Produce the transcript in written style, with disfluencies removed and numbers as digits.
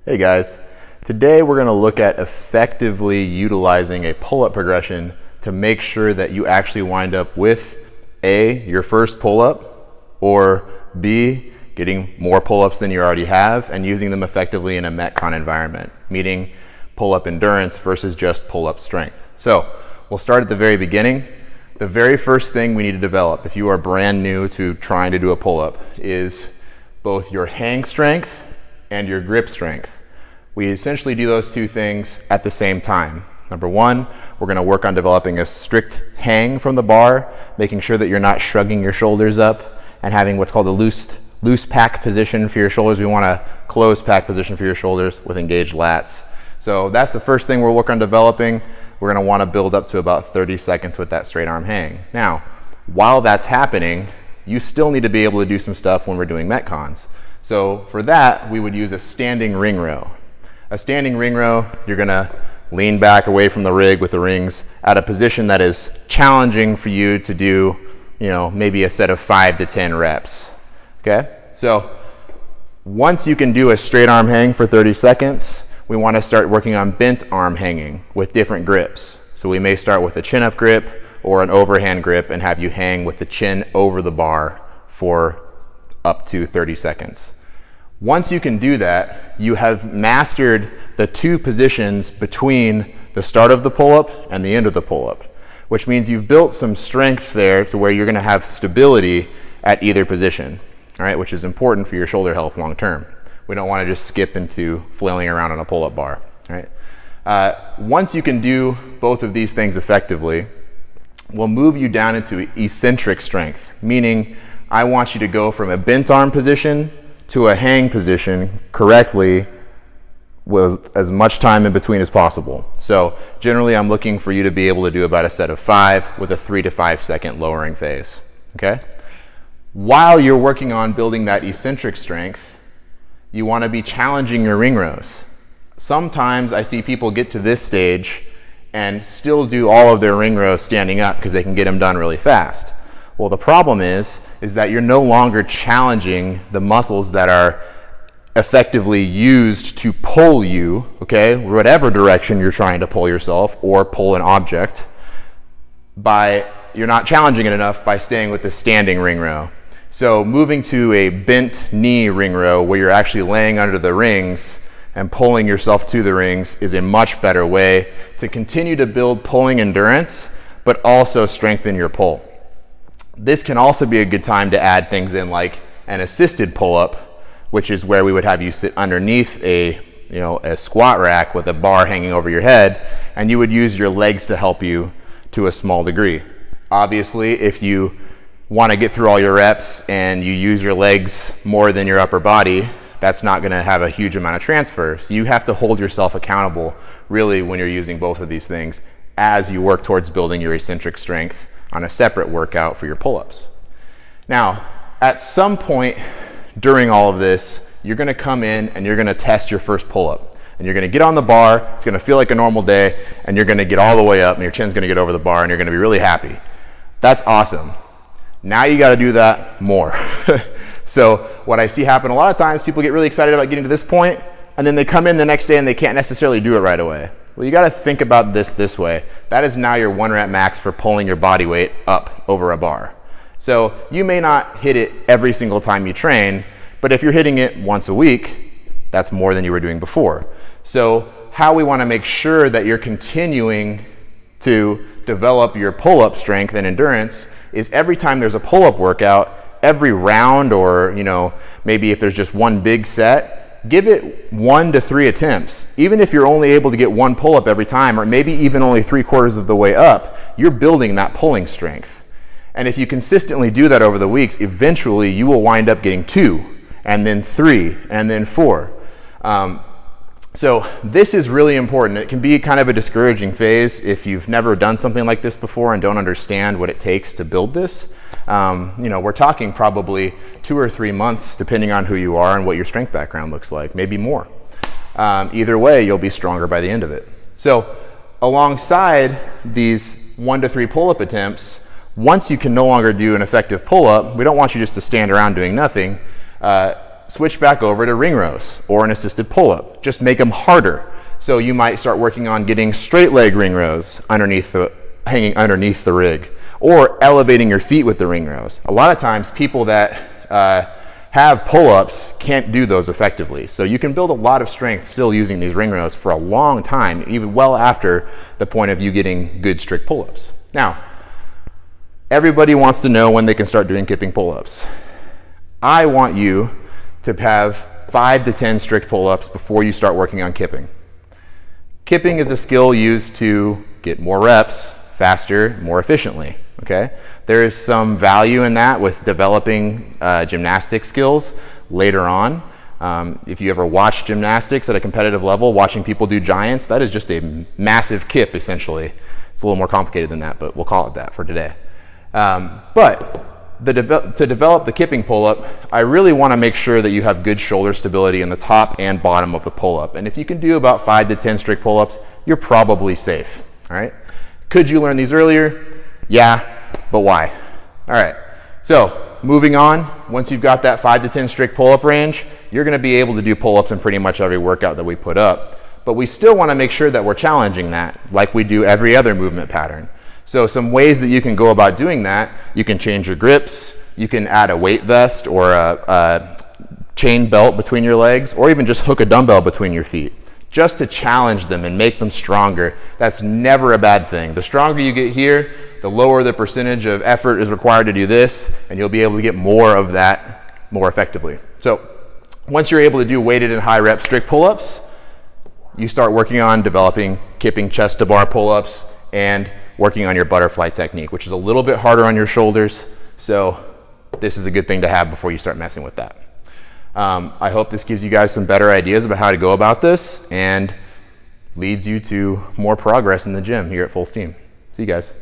Hey guys, today we're going to look at effectively utilizing a pull-up progression to make sure that you actually wind up with A, your first pull-up, or B, getting more pull-ups than you already have and using them effectively in a Metcon environment, meaning pull-up endurance versus just pull-up strength. So we'll start at the very beginning. The very first thing we need to develop if you are brand new to trying to do a pull-up is both your hang strength and your grip strength. We essentially do those two things at the same time. Number one, we're going to work on developing a strict hang from the bar, making sure that you're not shrugging your shoulders up and having what's called a loose pack position for your shoulders. We want a closed pack position for your shoulders with engaged lats. So that's the first thing we'll work on developing. We're going to want to build up to about 30 seconds with that straight arm hang. Now, while that's happening, you still need to be able to do some stuff when we're doing Metcons. So for that, we would use a standing ring row. A standing ring row, you're going to lean back away from the rig with the rings at a position that is challenging for you to do, maybe a set of 5 to 10 reps. Okay? So once you can do a straight arm hang for 30 seconds, we want to start working on bent arm hanging with different grips. So we may start with a chin up grip or an overhand grip and have you hang with the chin over the bar for up to 30 seconds. Once you can do that, you have mastered the two positions between the start of the pull-up and the end of the pull-up, which means you've built some strength there to where you're going to have stability at either position, all right, which is important for your shoulder health long term. We don't want to just skip into flailing around on a pull-up bar, all right? Once you can do both of these things effectively, we'll move you down into eccentric strength, meaning I want you to go from a bent arm position to a hang position correctly with as much time in between as possible. So generally I'm looking for you to be able to do about a set of 5 with a 3 to 5 second lowering phase, okay? While you're working on building that eccentric strength, you want to be challenging your ring rows. Sometimes I see people get to this stage and still do all of their ring rows standing up because they can get them done really fast. Well, the problem is that you're no longer challenging the muscles that are effectively used to pull you, okay, whatever direction you're trying to pull yourself or pull an object. You're not challenging it enough by staying with the standing ring row. So moving to a bent knee ring row where you're actually laying under the rings and pulling yourself to the rings is a much better way to continue to build pulling endurance, but also strengthen your pull. This can also be a good time to add things in like an assisted pull-up, which is where we would have you sit underneath a squat rack with a bar hanging over your head, and you would use your legs to help you to a small degree. Obviously, if you want to get through all your reps and you use your legs more than your upper body, that's not going to have a huge amount of transfer. So you have to hold yourself accountable really when you're using both of these things as you work towards building your eccentric strength on a separate workout for your pull-ups. Now, at some point during all of this, you're going to come in and you're going to test your first pull-up. And you're going to get on the bar, it's going to feel like a normal day, and you're going to get all the way up and your chin's going to get over the bar and you're going to be really happy. That's awesome. Now you got to do that more. So what I see happen a lot of times, people get really excited about getting to this point and then they come in the next day and they can't necessarily do it right away. Well, you got to think about this way. That is now your 1 rep max for pulling your body weight up over a bar. So you may not hit it every single time you train, but if you're hitting it once a week, that's more than you were doing before. So how we want to make sure that you're continuing to develop your pull-up strength and endurance is every time there's a pull-up workout, every round or, maybe if there's just one big set, give it 1 to 3 attempts. Even if you're only able to get 1 pull-up every time, or maybe even only 3/4 of the way up, you're building that pulling strength. And if you consistently do that over the weeks, eventually you will wind up getting 2, and then 3, and then 4. So this is really important. It can be kind of a discouraging phase if you've never done something like this before and don't understand what it takes to build this. We're talking probably 2 or 3 months, depending on who you are and what your strength background looks like, maybe more. Either way, you'll be stronger by the end of it. So alongside these 1 to 3 pull-up attempts, once you can no longer do an effective pull-up, we don't want you just to stand around doing nothing. switch back over to ring rows or an assisted pull-up. Just make them harder. So you might start working on getting straight leg ring rows hanging underneath the rig, or elevating your feet with the ring rows. A lot of times people that have pull-ups can't do those effectively. So you can build a lot of strength still using these ring rows for a long time, even well after the point of you getting good strict pull-ups. Now, everybody wants to know when they can start doing kipping pull-ups. I want you to have 5 to 10 strict pull-ups before you start working on kipping. Kipping is a skill used to get more reps faster, more efficiently. Okay, there is some value in that with developing gymnastic skills later on. If you ever watch gymnastics at a competitive level, watching people do giants, that is just a massive kip essentially. It's a little more complicated than that, but we'll call it that for today. To develop the kipping pull-up, I really want to make sure that you have good shoulder stability in the top and bottom of the pull-up. And if you can do about 5 to 10 strict pull-ups, you're probably safe. All right. Could you learn these earlier? Yeah, but why? All right, so moving on, once you've got that 5 to 10 strict pull-up range, you're gonna be able to do pull-ups in pretty much every workout that we put up. But we still wanna make sure that we're challenging that like we do every other movement pattern. So some ways that you can go about doing that, you can change your grips, you can add a weight vest or a chain belt between your legs, or even just hook a dumbbell between your feet, just to challenge them and make them stronger. That's never a bad thing. The stronger you get here, the lower the percentage of effort is required to do this, and you'll be able to get more of that more effectively. So once you're able to do weighted and high rep strict pull-ups, you start working on developing kipping chest to bar pull-ups and working on your butterfly technique, which is a little bit harder on your shoulders. So this is a good thing to have before you start messing with that. I hope this gives you guys some better ideas about how to go about this and leads you to more progress in the gym here at Full Steam. See you guys.